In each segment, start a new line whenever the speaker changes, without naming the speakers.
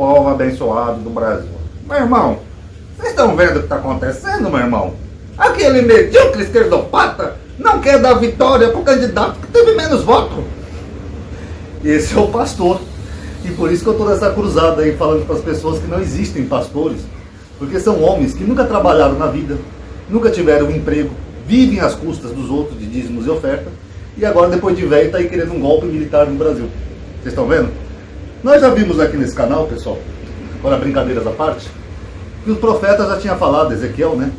povo abençoado do Brasil. Meu irmão, vocês estão vendo o que está acontecendo, meu irmão? Aquele medíocre esquerdopata não quer dar vitória para o candidato que teve menos voto. Esse é o pastor. E por isso que eu estou nessa cruzada aí, falando para as pessoas que não existem pastores. Porque são homens que nunca trabalharam na vida, nunca tiveram um emprego, vivem às custas dos outros de dízimos e oferta, e agora, depois de velho, está aí querendo um golpe militar no Brasil. Vocês estão vendo? Nós já vimos aqui nesse canal, pessoal, agora brincadeiras à parte, que os profetas já tinham falado, Ezequiel, né?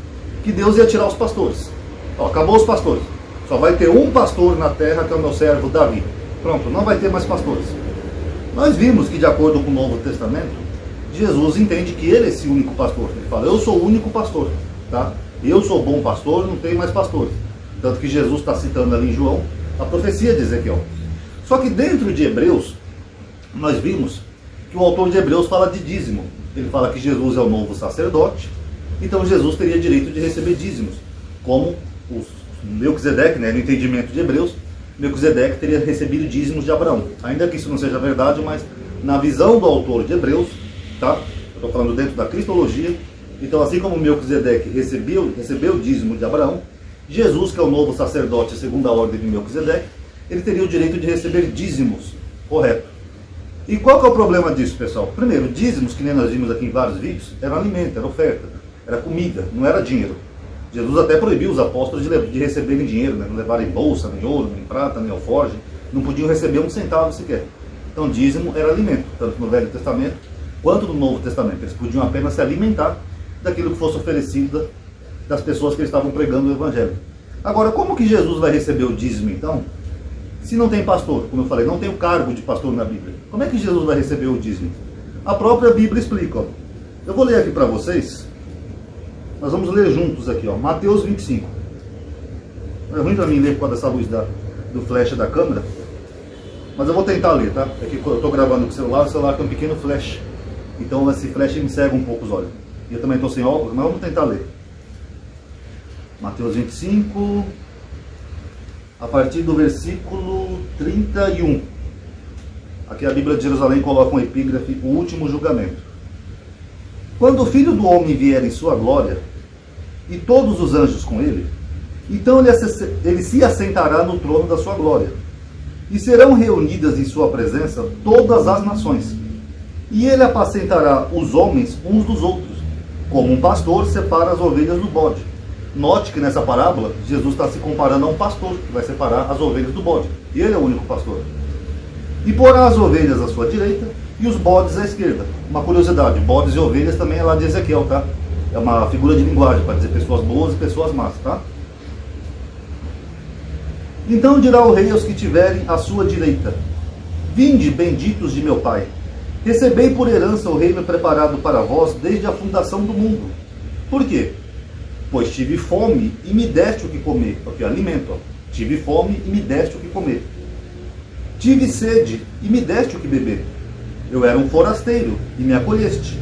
Que Deus ia tirar os pastores. Ó, acabou os pastores. Só vai ter um pastor na terra, que é o meu servo Davi. Pronto, não vai ter mais pastores. Nós vimos que, de acordo com o Novo Testamento, Jesus entende que ele é esse único pastor. Ele fala, eu sou o único pastor, tá? Eu sou bom pastor, não tem mais pastores. Tanto que Jesus está citando ali em João a profecia de Ezequiel. Só que dentro de Hebreus, nós vimos que o autor de Hebreus fala de dízimo. Ele fala que Jesus é o novo sacerdote, então Jesus teria direito de receber dízimos, como o Melquisedeque, né, no entendimento de Hebreus, Melquisedeque teria recebido dízimos de Abraão. Ainda que isso não seja verdade, mas na visão do autor de Hebreus, tá? Eu estou falando dentro da cristologia, então assim como Melquisedeque recebeu o dízimo de Abraão, Jesus, que é o novo sacerdote segundo a ordem de Melquisedeque, ele teria o direito de receber dízimos, correto? E qual que é o problema disso, pessoal? Primeiro, dízimos, que nem nós vimos aqui em vários vídeos, era alimento, era oferta, era comida, não era dinheiro. Jesus até proibiu os apóstolos de receberem dinheiro, né? Não levarem bolsa, nem ouro, nem prata, nem alforje, não podiam receber um centavo sequer. Então dízimo era alimento, tanto no Velho Testamento quanto no Novo Testamento. Eles podiam apenas se alimentar daquilo que fosse oferecido das pessoas que estavam pregando o Evangelho. Agora, como que Jesus vai receber o dízimo então, se não tem pastor? Como eu falei, não tem o cargo de pastor na Bíblia. Como é que Jesus vai receber o dízimo? A própria Bíblia explica. Ó. Eu vou ler aqui para vocês. Nós vamos ler juntos aqui, ó, Mateus 25. É ruim para mim ler por causa dessa luz do flash da câmera, mas eu vou tentar ler, tá? É que eu estou gravando com o celular tem um pequeno flash, então esse flash me cega um pouco os olhos. E eu também estou sem óculos, mas vamos tentar ler. Mateus 25, a partir do versículo 31. Aqui a Bíblia de Jerusalém coloca um epígrafe, o último julgamento. Quando o Filho do Homem vier em sua glória, e todos os anjos com ele, então ele se assentará no trono da sua glória, e serão reunidas em sua presença todas as nações, e ele apacentará os homens uns dos outros, como um pastor separa as ovelhas do bode. Note que nessa parábola, Jesus está se comparando a um pastor, que vai separar as ovelhas do bode, e ele é o único pastor. E porá as ovelhas à sua direita, e os bodes à esquerda. Uma curiosidade, bodes e ovelhas também é lá de Ezequiel, tá? É uma figura de linguagem, para dizer pessoas boas e pessoas más, tá? Então dirá o rei aos que tiverem à sua direita, vinde, benditos de meu Pai, recebei por herança o reino preparado para vós desde a fundação do mundo. Por quê? Pois tive fome e me deste o que comer. Porque alimento, ó. Tive fome e me deste o que comer. Tive sede e me deste o que beber. Eu era um forasteiro e me acolheste.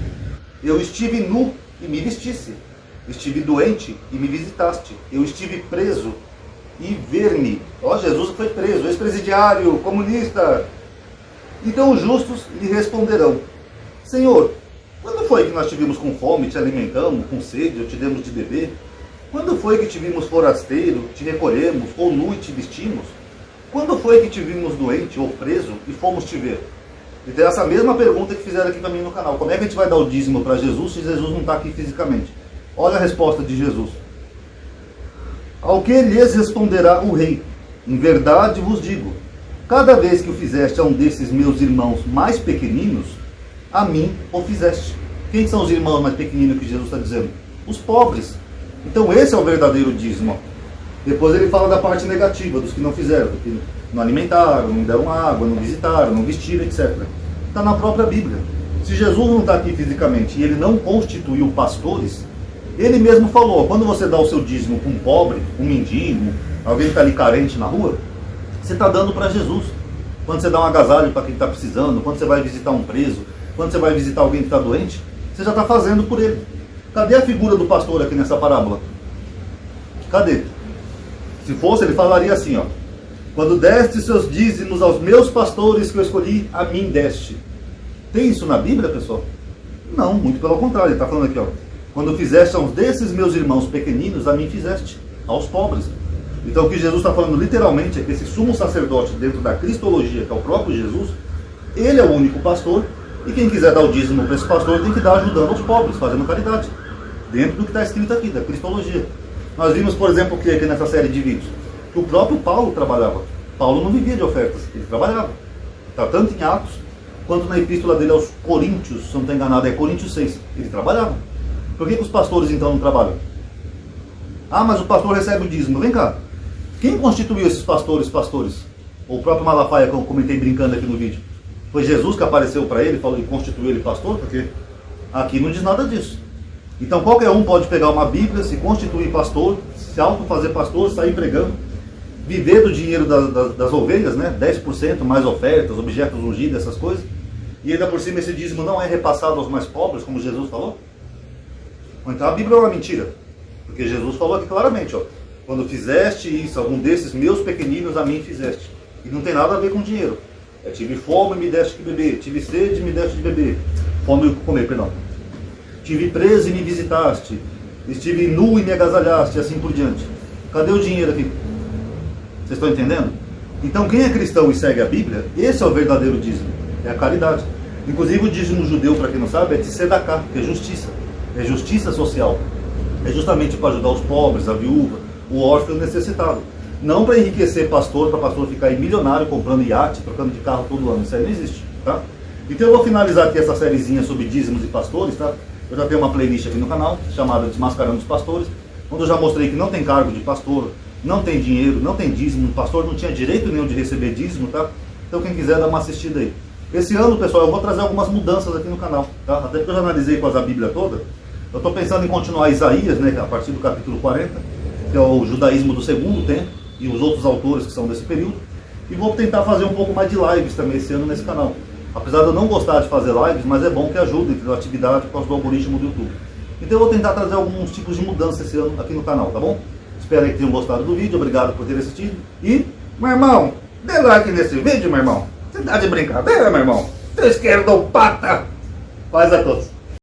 Eu estive nu e me vestisse. Estive doente e me visitaste. Eu estive preso e ver-me. Ó, Jesus foi preso, ex-presidiário, comunista. Então os justos lhe responderão, Senhor, quando foi que nós tivemos com fome e te alimentamos, com sede, ou te demos de beber? Quando foi que te vimos forasteiro, te recolhemos, ou nu e te vestimos? Quando foi que te vimos doente ou preso e fomos te ver? Então essa mesma pergunta que fizeram aqui para mim no canal. Como é que a gente vai dar o dízimo para Jesus se Jesus não está aqui fisicamente? Olha a resposta de Jesus. Ao que lhes responderá o rei, em verdade vos digo, cada vez que o fizeste a um desses meus irmãos mais pequeninos, a mim o fizeste. Quem são os irmãos mais pequeninos que Jesus está dizendo? Os pobres. Então esse é o verdadeiro dízimo. Depois ele fala da parte negativa, dos que não fizeram, do que não alimentaram, não deram água, não visitaram, não vestiram, etc. Está na própria Bíblia. Se Jesus não está aqui fisicamente e ele não constituiu pastores, ele mesmo falou, quando você dá o seu dízimo para um pobre, um mendigo, alguém que está ali carente na rua, você está dando para Jesus. Quando você dá um agasalho para quem está precisando, quando você vai visitar um preso, quando você vai visitar alguém que está doente, você já está fazendo por ele. Cadê a figura do pastor aqui nessa parábola? Cadê? Se fosse, ele falaria assim, ó. Quando deste seus dízimos aos meus pastores que eu escolhi, a mim deste. Tem isso na Bíblia, pessoal? Não, muito pelo contrário. Ele está falando aqui, ó. Quando fizeste a uns desses meus irmãos pequeninos, a mim fizeste, aos pobres. Então o que Jesus está falando literalmente é que esse sumo sacerdote dentro da cristologia, que é o próprio Jesus, ele é o único pastor, e quem quiser dar o dízimo para esse pastor tem que dar ajudando aos pobres, fazendo caridade. Dentro do que está escrito aqui, da cristologia. Nós vimos, por exemplo, que aqui nessa série de vídeos, que o próprio Paulo trabalhava. Paulo não vivia de ofertas, ele trabalhava. Está tanto em Atos, quanto na epístola dele aos Coríntios, se não estou enganado, é Coríntios 6. Ele trabalhava. Por que os pastores então não trabalham? Ah, mas o pastor recebe o dízimo. Vem cá. Quem constituiu esses pastores? O próprio Malafaia, que eu comentei brincando aqui no vídeo. Foi Jesus que apareceu para ele e constituiu ele pastor? Porque aqui não diz nada disso. Então qualquer um pode pegar uma Bíblia, se constituir pastor, se autofazer pastor, sair pregando, viver do dinheiro das ovelhas, né? 10% mais ofertas, objetos ungidos, essas coisas. E ainda por cima esse dízimo não é repassado aos mais pobres, como Jesus falou. Então a Bíblia é uma mentira. Porque Jesus falou aqui claramente, ó. Quando fizeste isso, algum desses meus pequeninos a mim fizeste. E não tem nada a ver com dinheiro. Eu tive fome e me deste que beber. Tive sede e me deste de beber. Fome e comer, perdão. Tive preso e me visitaste. Estive nu e me agasalhaste, e assim por diante. Cadê o dinheiro aqui? Vocês estão entendendo? Então quem é cristão e segue a Bíblia, esse é o verdadeiro dízimo. É a caridade. Inclusive o dízimo judeu, para quem não sabe, é tzedakah, que é justiça. É justiça social. É justamente para ajudar os pobres, a viúva, o órfão e o necessitado. Não para enriquecer pastor, para pastor ficar aí milionário, comprando iate, trocando de carro todo ano. Isso aí não existe, tá? Então eu vou finalizar aqui essa sériezinha sobre dízimos e pastores, tá? Eu já tenho uma playlist aqui no canal, chamada Desmascarando os Pastores, onde eu já mostrei que não tem cargo de pastor, não tem dinheiro, não tem dízimo, o pastor não tinha direito nenhum de receber dízimo, tá? Então quem quiser dá uma assistida aí. Esse ano, pessoal, eu vou trazer algumas mudanças aqui no canal, tá? Até porque eu já analisei quase a Bíblia toda. Eu estou pensando em continuar Isaías, né, a partir do capítulo 40, que é o judaísmo do segundo tempo, e os outros autores que são desse período. E vou tentar fazer um pouco mais de lives também esse ano nesse canal. Apesar de eu não gostar de fazer lives, mas é bom que ajude a atividade por causa do algoritmo do YouTube. Então eu vou tentar trazer alguns tipos de mudança esse ano aqui no canal, tá bom? Espero que tenham gostado do vídeo, obrigado por ter assistido. E, meu irmão, dê like nesse vídeo, meu irmão. Você tá de brincadeira, meu irmão? Seu esquerdopata! Paz a todos.